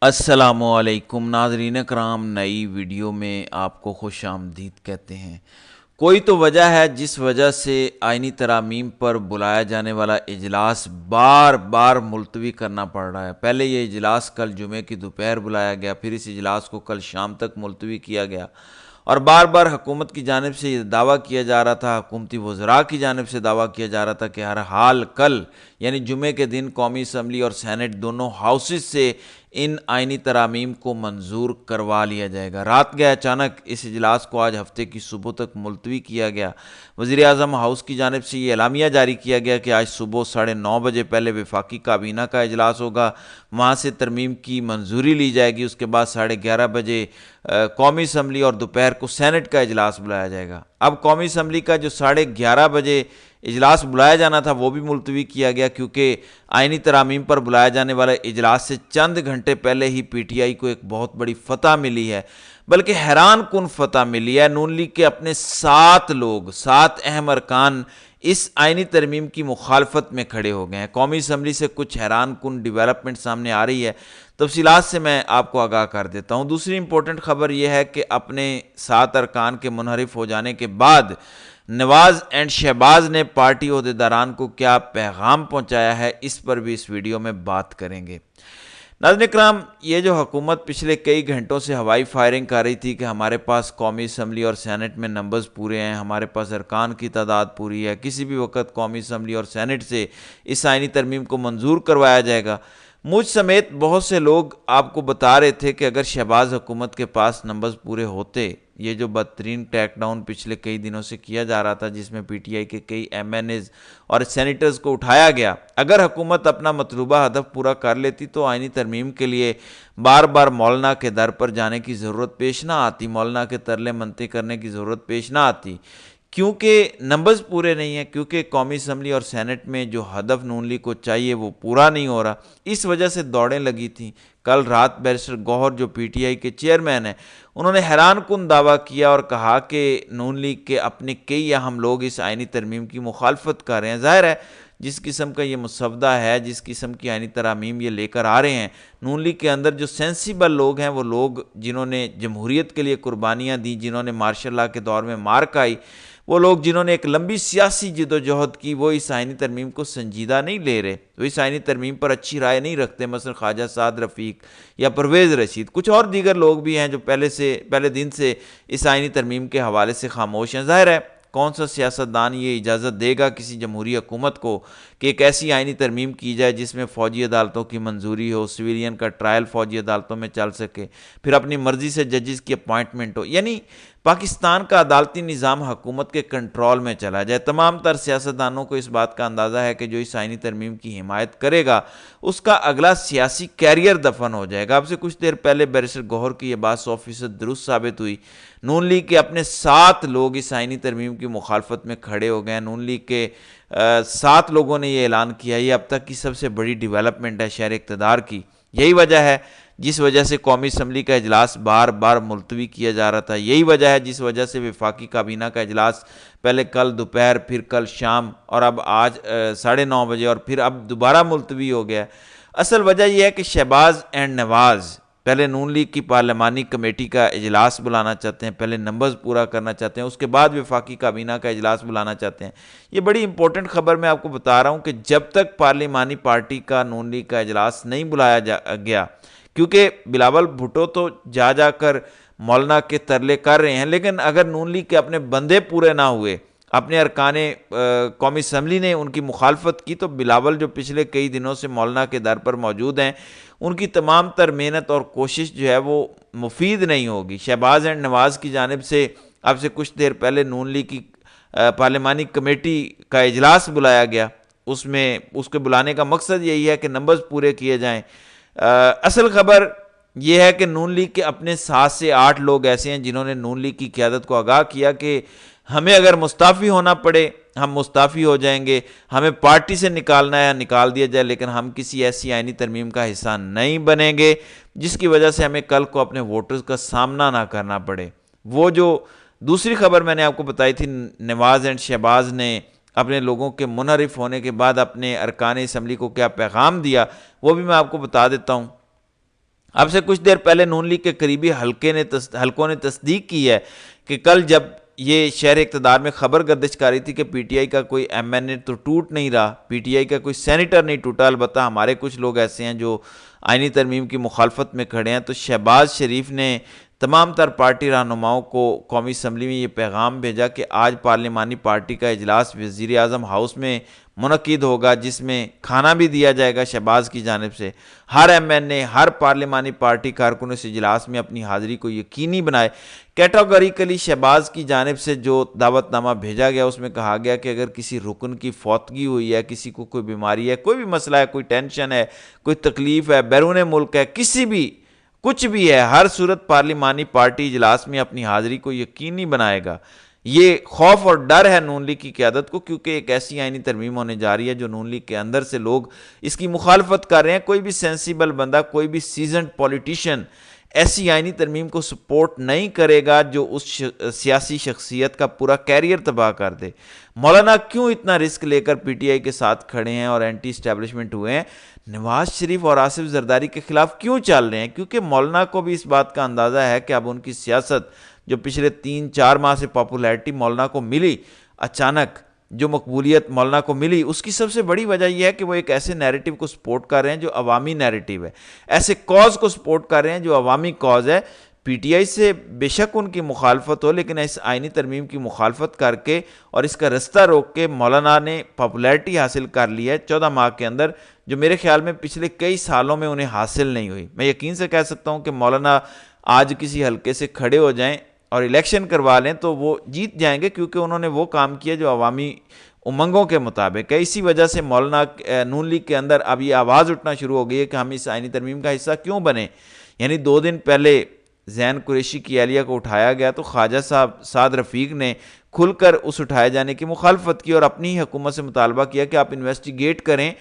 السلام علیکم ناظرین کرام، نئی ویڈیو میں آپ کو خوش آمدید کہتے ہیں۔ کوئی تو وجہ ہے جس وجہ سے آئینی ترامیم پر بلایا جانے والا اجلاس بار بار ملتوی کرنا پڑ رہا ہے۔ پہلے یہ اجلاس کل جمعے کی دوپہر بلایا گیا، پھر اس اجلاس کو کل شام تک ملتوی کیا گیا، اور بار بار حکومت کی جانب سے یہ دعویٰ کیا جا رہا تھا، حکومتی وزراء کی جانب سے دعویٰ کیا جا رہا تھا کہ ہر حال کل یعنی جمعے کے دن قومی اسمبلی اور سینٹ دونوں ہاؤسز سے ان آئینی ترامیم کو منظور کروا لیا جائے گا۔ رات گئے اچانک اس اجلاس کو آج ہفتے کی صبح تک ملتوی کیا گیا۔ وزیر اعظم ہاؤس کی جانب سے یہ اعلامیہ جاری کیا گیا کہ آج صبح 9:30 بجے پہلے وفاقی کابینہ کا اجلاس ہوگا، وہاں سے ترمیم کی منظوری لی جائے گی، اس کے بعد 11:30 بجے قومی اسمبلی اور دوپہر کو سینٹ کا اجلاس بلایا جائے گا۔ اب قومی اسمبلی کا جو 11:30 بجے اجلاس بلایا جانا تھا وہ بھی ملتوی کیا گیا، کیونکہ آئینی ترامیم پر بلایا جانے والے اجلاس سے چند گھنٹے پہلے ہی پی ٹی آئی کو ایک بہت بڑی فتح ملی ہے، بلکہ حیران کن فتح ملی ہے۔ نون لیگ کے اپنے 7 اہم ارکان اس آئینی ترمیم کی مخالفت میں کھڑے ہو گئے ہیں۔ قومی اسمبلی سے کچھ حیران کن ڈیولپمنٹ سامنے آ رہی ہے، تفصیلات سے میں آپ کو آگاہ کر دیتا ہوں۔ دوسری امپورٹنٹ خبر یہ ہے کہ اپنے 7 ارکان کے منحرف ہو جانے کے بعد نواز اینڈ شہباز نے پارٹی عہدیداران کو کیا پیغام پہنچایا ہے، اس پر بھی اس ویڈیو میں بات کریں گے۔ ناظرین کرام، یہ جو حکومت پچھلے کئی گھنٹوں سے ہوائی فائرنگ کر رہی تھی کہ ہمارے پاس قومی اسمبلی اور سینٹ میں نمبرز پورے ہیں، ہمارے پاس ارکان کی تعداد پوری ہے، کسی بھی وقت قومی اسمبلی اور سینٹ سے اس آئینی ترمیم کو منظور کروایا جائے گا، مجھ سمیت بہت سے لوگ آپ کو بتا رہے تھے کہ اگر شہباز حکومت کے پاس نمبرز پورے ہوتے، یہ جو بدترین ٹیک ڈاؤن پچھلے کئی دنوں سے کیا جا رہا تھا جس میں پی ٹی آئی کے کئی ایم این ایز اور سینیٹرز کو اٹھایا گیا، اگر حکومت اپنا مطلوبہ ہدف پورا کر لیتی تو آئینی ترمیم کے لیے بار بار مولانا کے در پر جانے کی ضرورت پیش نہ آتی، مولانا کے ترلے منتے کرنے کی ضرورت پیش نہ آتی، کیونکہ نمبرز پورے نہیں ہیں، کیونکہ قومی اسمبلی اور سینٹ میں جو ہدف نون لیگ کو چاہیے وہ پورا نہیں ہو رہا، اس وجہ سے دوڑیں لگی تھیں۔ کل رات بیرسٹر گوہر جو پی ٹی آئی کے چیئرمین ہیں، انہوں نے حیران کن دعویٰ کیا اور کہا کہ نون لیگ کے اپنے کئی اہم لوگ اس آئینی ترمیم کی مخالفت کر رہے ہیں۔ ظاہر ہے جس قسم کا یہ مسودہ ہے، جس قسم کی آئینی ترامیم یہ لے کر آ رہے ہیں، نون لیگ کے اندر جو سینسیبل لوگ ہیں، وہ لوگ جنہوں نے جمہوریت کے لیے قربانیاں دیں، جنہوں نے مارشل لاء کے دور میں مار کھائی، وہ لوگ جنہوں نے ایک لمبی سیاسی جدوجہد کی، وہ اس آئینی ترمیم کو سنجیدہ نہیں لے رہے، وہ اس آئینی ترمیم پر اچھی رائے نہیں رکھتے۔ مثلا خواجہ سعد رفیق یا پرویز رشید، کچھ اور دیگر لوگ بھی ہیں جو پہلے دن سے اس آئینی ترمیم کے حوالے سے خاموش ہیں۔ ظاہر ہے کون سا سیاستدان یہ اجازت دے گا کسی جمہوری حکومت کو کہ ایک ایسی آئینی ترمیم کی جائے جس میں فوجی عدالتوں کی منظوری ہو، سویلین کا ٹرائل فوجی عدالتوں میں چل سکے، پھر اپنی مرضی سے ججز کی اپوائنٹمنٹ ہو، یعنی پاکستان کا عدالتی نظام حکومت کے کنٹرول میں چلا جائے۔ تمام تر سیاستدانوں کو اس بات کا اندازہ ہے کہ جو اس آئینی ترمیم کی حمایت کرے گا اس کا اگلا سیاسی کیریئر دفن ہو جائے گا۔ اب سے کچھ دیر پہلے بیرسٹر گوہر کی یہ بات 100% درست ثابت ہوئی۔ نون لیگ کے اپنے 7 لوگ اس آئینی ترمیم کی مخالفت میں کھڑے ہو گئے۔ نون لیگ کے 7 لوگوں نے یہ اعلان کیا، یہ اب تک کی سب سے بڑی ڈیولپمنٹ ہے شہر اقتدار کی۔ یہی وجہ ہے جس وجہ سے قومی اسمبلی کا اجلاس بار بار ملتوی کیا جا رہا تھا، یہی وجہ ہے جس وجہ سے وفاقی کابینہ کا اجلاس پہلے کل دوپہر، پھر کل شام اور اب آج 9:30 بجے اور پھر اب دوبارہ ملتوی ہو گیا۔ اصل وجہ یہ ہے کہ شہباز اینڈ نواز پہلے نون لیگ کی پارلیمانی کمیٹی کا اجلاس بلانا چاہتے ہیں، پہلے نمبرز پورا کرنا چاہتے ہیں، اس کے بعد وفاقی کابینہ کا اجلاس بلانا چاہتے ہیں۔ یہ بڑی امپورٹنٹ خبر میں آپ کو بتا رہا ہوں کہ جب تک پارلیمانی پارٹی کا نون لیگ کا اجلاس نہیں بلایا گیا، کیونکہ بلاول بھٹو تو جا کر مولانا کے ترلے کر رہے ہیں، لیکن اگر نون لیگ کے اپنے بندے پورے نہ ہوئے، اپنے ارکان قومی اسمبلی نے ان کی مخالفت کی، تو بلاول جو پچھلے کئی دنوں سے مولانا کے در پر موجود ہیں، ان کی تمام تر محنت اور کوشش جو ہے وہ مفید نہیں ہوگی۔ شہباز اینڈ نواز کی جانب سے اب سے کچھ دیر پہلے نون لیگ کی پارلیمانی کمیٹی کا اجلاس بلایا گیا، اس کے بلانے کا مقصد یہی ہے کہ نمبرز پورے کیے جائیں۔ اصل خبر یہ ہے کہ نون لیگ کے اپنے 7 سے 8 لوگ ایسے ہیں جنہوں نے نون لیگ کی قیادت کو آگاہ کیا کہ ہمیں اگر مستعفی ہونا پڑے ہم مستعفی ہو جائیں گے، ہمیں پارٹی سے نکالنا ہے نکال دیا جائے، لیکن ہم کسی ایسی آئینی ترمیم کا حصہ نہیں بنیں گے جس کی وجہ سے ہمیں کل کو اپنے ووٹرز کا سامنا نہ کرنا پڑے۔ وہ جو دوسری خبر میں نے آپ کو بتائی تھی، نواز اینڈ شہباز نے اپنے لوگوں کے منحرف ہونے کے بعد اپنے ارکان اسمبلی کو کیا پیغام دیا، وہ بھی میں آپ کو بتا دیتا ہوں۔ اب سے کچھ دیر پہلے نون لیگ کے قریبی حلقوں نے تصدیق کی ہے کہ کل جب یہ شہر اقتدار میں خبر گردش کر رہی تھی کہ پی ٹی آئی کا کوئی ایم این اے تو ٹوٹ نہیں رہا، پی ٹی آئی کا کوئی سینیٹر نہیں ٹوٹا، البتہ ہمارے کچھ لوگ ایسے ہیں جو آئینی ترمیم کی مخالفت میں کھڑے ہیں، تو شہباز شریف نے تمام تر پارٹی رہنماؤں کو قومی اسمبلی میں یہ پیغام بھیجا کہ آج پارلیمانی پارٹی کا اجلاس وزیر اعظم ہاؤس میں منعقد ہوگا، جس میں کھانا بھی دیا جائے گا شہباز کی جانب سے۔ ہر ایم این اے، ہر پارلیمانی پارٹی کارکن اس اجلاس میں اپنی حاضری کو یقینی بنائے۔ کیٹاگوریکلی شہباز کی جانب سے جو دعوت نامہ بھیجا گیا اس میں کہا گیا کہ اگر کسی رکن کی فوتگی ہوئی ہے، کسی کو کوئی بیماری ہے، کوئی بھی مسئلہ ہے، کوئی ٹینشن ہے، کوئی تکلیف ہے، بیرون ملک ہے، کسی بھی کچھ بھی ہے، ہر صورت پارلیمانی پارٹی اجلاس میں اپنی حاضری کو یقینی بنائے گا۔ یہ خوف اور ڈر ہے نون لیگ کی قیادت کو، کیونکہ ایک ایسی آئینی ترمیم ہونے جا رہی ہے جو نون لیگ کے اندر سے لوگ اس کی مخالفت کر رہے ہیں۔ کوئی بھی سینسیبل بندہ، کوئی بھی سیزنڈ پولیٹیشین ایسی آئینی ترمیم کو سپورٹ نہیں کرے گا جو اس سیاسی شخصیت کا پورا کیریئر تباہ کر دے۔ مولانا کیوں اتنا رسک لے کر پی ٹی آئی کے ساتھ کھڑے ہیں اور اینٹی اسٹیبلشمنٹ ہوئے ہیں؟ نواز شریف اور آصف زرداری کے خلاف کیوں چل رہے ہیں؟ کیونکہ مولانا کو بھی اس بات کا اندازہ ہے کہ اب ان کی سیاست جو پچھلے 3-4 ماہ سے پاپولیرٹی مولانا کو ملی، اچانک جو مقبولیت مولانا کو ملی، اس کی سب سے بڑی وجہ یہ ہے کہ وہ ایک ایسے نیریٹو کو سپورٹ کر رہے ہیں جو عوامی نیریٹو ہے، ایسے کاز کو سپورٹ کر رہے ہیں جو عوامی کاز ہے۔ پی ٹی آئی سے بے شک ان کی مخالفت ہو، لیکن اس آئینی ترمیم کی مخالفت کر کے اور اس کا رستہ روک کے مولانا نے پاپولیرٹی حاصل کر لی ہے 14 ماہ کے اندر، جو میرے خیال میں پچھلے کئی سالوں میں انہیں حاصل نہیں ہوئی۔ میں یقین سے کہہ سکتا ہوں کہ مولانا آج کسی حلقے سے کھڑے ہو جائیں اور الیکشن کروا لیں تو وہ جیت جائیں گے، کیونکہ انہوں نے وہ کام کیا جو عوامی امنگوں کے مطابق ہے۔ اسی وجہ سے مولانا نون لیگ کے اندر اب یہ آواز اٹھنا شروع ہو گئی ہے کہ ہم اس آئینی ترمیم کا حصہ کیوں بنے۔ یعنی 2 دن پہلے زین قریشی کی اہلیہ کو اٹھایا گیا تو خواجہ صاحب سعد رفیق نے کھل کر اس اٹھائے جانے کی مخالفت کی اور اپنی حکومت سے مطالبہ کیا کہ آپ انویسٹیگیٹ کریں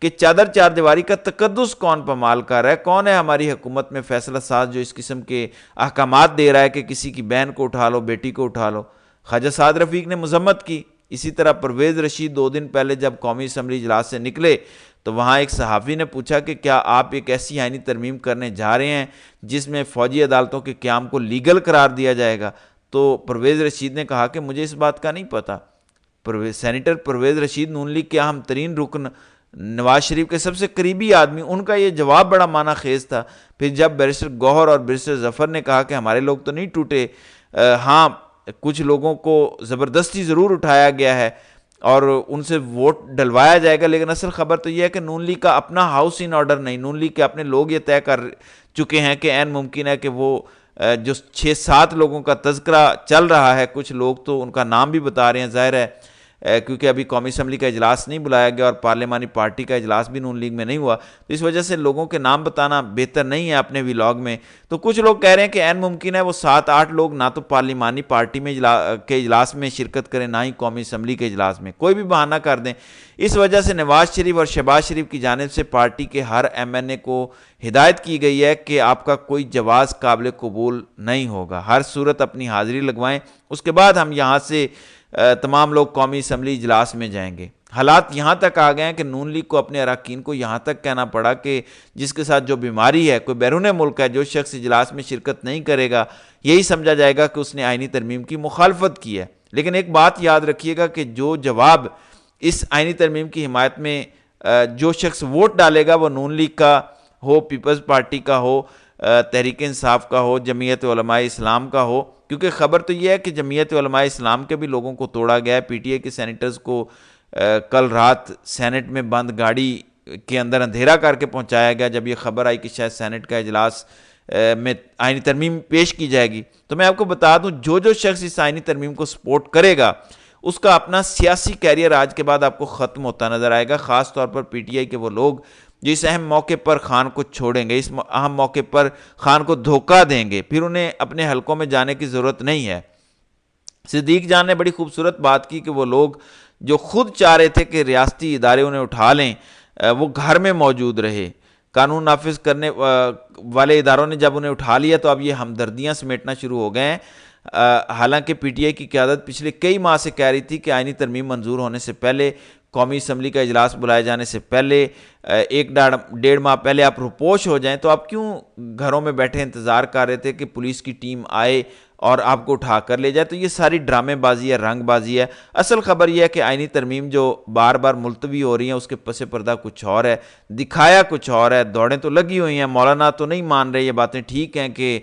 کہ چادر چار دیواری کا تقدس کون پامال کر رہا ہے، کون ہے ہماری حکومت میں فیصلہ ساز جو اس قسم کے احکامات دے رہا ہے کہ کسی کی بہن کو اٹھا لو، بیٹی کو اٹھا لو۔ خواجہ سعد رفیق نے مذمت کی۔ اسی طرح پرویز رشید 2 دن پہلے جب قومی اسمبلی اجلاس سے نکلے تو وہاں ایک صحافی نے پوچھا کہ کیا آپ ایک ایسی آئینی ترمیم کرنے جا رہے ہیں جس میں فوجی عدالتوں کے قیام کو لیگل قرار دیا جائے گا؟ تو پرویز رشید نے کہا کہ مجھے اس بات کا نہیں پتہ۔ سینیٹر پرویز رشید نون لیگ کے اہم ترین رکن، نواز شریف کے سب سے قریبی آدمی، ان کا یہ جواب بڑا معنی خیز تھا۔ پھر جب بیرسٹر گوہر اور بیرسٹر ظفر نے کہا کہ ہمارے لوگ تو نہیں ٹوٹے، ہاں کچھ لوگوں کو زبردستی ضرور اٹھایا گیا ہے اور ان سے ووٹ ڈلوایا جائے گا، لیکن اصل خبر تو یہ ہے کہ نون لیگ کا اپنا ہاؤس ان آرڈر نہیں، نون لیگ کے اپنے لوگ یہ طے کر چکے ہیں کہ عین ممکن ہے کہ وہ جو 6-7 لوگوں کا تذکرہ چل رہا ہے، کچھ لوگ تو ان کا نام بھی بتا رہے ہیں، ظاہر ہے کیونکہ ابھی قومی اسمبلی کا اجلاس نہیں بلایا گیا اور پارلیمانی پارٹی کا اجلاس بھی نون لیگ میں نہیں ہوا، تو اس وجہ سے لوگوں کے نام بتانا بہتر نہیں ہے اپنے ویلاگ میں۔ تو کچھ لوگ کہہ رہے ہیں کہ عین ممکن ہے وہ 7-8 لوگ نہ تو پارلیمانی پارٹی میں کے اجلاس میں شرکت کریں، نہ ہی قومی اسمبلی کے اجلاس میں، کوئی بھی بہانہ کر دیں۔ اس وجہ سے نواز شریف اور شہباز شریف کی جانب سے پارٹی کے ہر ایم این اے کو ہدایت کی گئی ہے کہ آپ کا کوئی جواز قابل قبول نہیں ہوگا، ہر صورت اپنی حاضری لگوائیں، اس کے بعد ہم یہاں سے تمام لوگ قومی اسمبلی اجلاس میں جائیں گے۔ حالات یہاں تک آ گئے ہیں کہ نون لیگ کو اپنے اراکین کو یہاں تک کہنا پڑا کہ جس کے ساتھ جو بیماری ہے، کوئی بیرون ملک ہے، جو شخص اجلاس میں شرکت نہیں کرے گا یہی سمجھا جائے گا کہ اس نے آئینی ترمیم کی مخالفت کی ہے۔ لیکن ایک بات یاد رکھیے گا کہ جو جواب اس آئینی ترمیم کی حمایت میں جو شخص ووٹ ڈالے گا وہ نون لیگ کا ہو، پیپلز پارٹی کا ہو، تحریک انصاف کا ہو، جمعیت علماء اسلام کا ہو، کیونکہ خبر تو یہ ہے کہ جمعیت علماء اسلام کے بھی لوگوں کو توڑا گیا ہے۔ پی ٹی آئی کے سینیٹرز کو کل رات سینٹ میں بند گاڑی کے اندر اندھیرا کر کے پہنچایا گیا جب یہ خبر آئی کہ شاید سینٹ کا اجلاس میں آئینی ترمیم پیش کی جائے گی۔ تو میں آپ کو بتا دوں جو شخص اس آئینی ترمیم کو سپورٹ کرے گا اس کا اپنا سیاسی کیریئر آج کے بعد آپ کو ختم ہوتا نظر آئے گا، خاص طور پر پی ٹی آئی کے وہ لوگ جو اس اہم موقع پر خان کو چھوڑیں گے، اس اہم موقع پر خان کو دھوکہ دیں گے، پھر انہیں اپنے حلقوں میں جانے کی ضرورت نہیں ہے۔ صدیق جان نے بڑی خوبصورت بات کی کہ وہ لوگ جو خود چاہ رہے تھے کہ ریاستی ادارے انہیں اٹھا لیں وہ گھر میں موجود رہے، قانون نافذ کرنے والے اداروں نے جب انہیں اٹھا لیا تو اب یہ ہمدردیاں سمیٹنا شروع ہو گئے ہیں۔ حالانکہ پی ٹی آئی کی قیادت پچھلے کئی ماہ سے کہہ رہی تھی کہ آئینی ترمیم منظور ہونے سے پہلے قومی اسمبلی کا اجلاس بلائے جانے سے پہلے 1.5 ماہ پہلے آپ روپوش ہو جائیں، تو آپ کیوں گھروں میں بیٹھے انتظار کر رہے تھے کہ پولیس کی ٹیم آئے اور آپ کو اٹھا کر لے جائے؟ تو یہ ساری ڈرامے بازی ہے، رنگ بازی ہے۔ اصل خبر یہ ہے کہ آئینی ترمیم جو بار بار ملتوی ہو رہی ہیں اس کے پس پردہ کچھ اور ہے، دکھایا کچھ اور ہے، دوڑیں تو لگی ہوئی ہیں۔ مولانا تو نہیں مان رہے، یہ باتیں ٹھیک ہیں کہ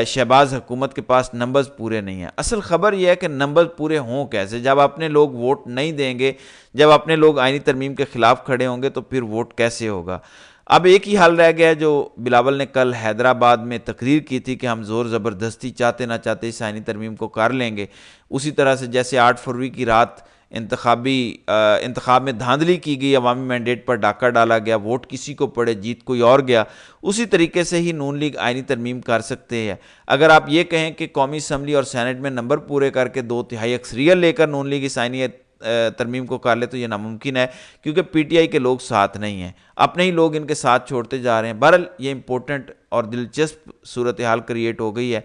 شہباز حکومت کے پاس نمبرز پورے نہیں ہیں۔ اصل خبر یہ ہے کہ نمبرز پورے ہوں کیسے؟ جب اپنے لوگ ووٹ نہیں دیں گے، جب اپنے لوگ آئینی ترمیم کے خلاف کھڑے ہوں گے تو پھر ووٹ کیسے ہوگا؟ اب ایک ہی حل رہ گیا ہے جو بلاول نے کل حیدرآباد میں تقریر کی تھی کہ ہم زور زبردستی چاہتے نہ چاہتے اس آئینی ترمیم کو کر لیں گے، اسی طرح سے جیسے 8 فروری کی رات انتخاب میں دھاندلی کی گئی، عوامی مینڈیٹ پر ڈاکہ ڈالا گیا، ووٹ کسی کو پڑے جیت کوئی اور گیا، اسی طریقے سے ہی نون لیگ آئینی ترمیم کر سکتے ہیں۔ اگر آپ یہ کہیں کہ قومی اسمبلی اور سینٹ میں نمبر پورے کر کے 2/3 اکثریت لے کر نون لیگ اس آئینی ترمیم کو کر لے تو یہ ناممکن ہے، کیونکہ پی ٹی آئی کے لوگ ساتھ نہیں ہیں، اپنے ہی لوگ ان کے ساتھ چھوڑتے جا رہے ہیں۔ بہرحال یہ امپورٹنٹ اور دلچسپ صورتحال کریٹ ہو گئی ہے۔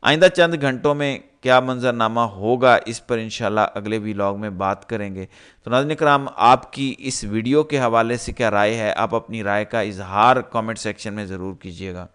آئندہ چند گھنٹوں میں کیا منظرنامہ ہوگا اس پر انشاءاللہ اگلے ویلاگ میں بات کریں گے۔ تو ناظرین کرام، آپ کی اس ویڈیو کے حوالے سے کیا رائے ہے؟ آپ اپنی رائے کا اظہار کامنٹ سیکشن میں ضرور کیجیے گا۔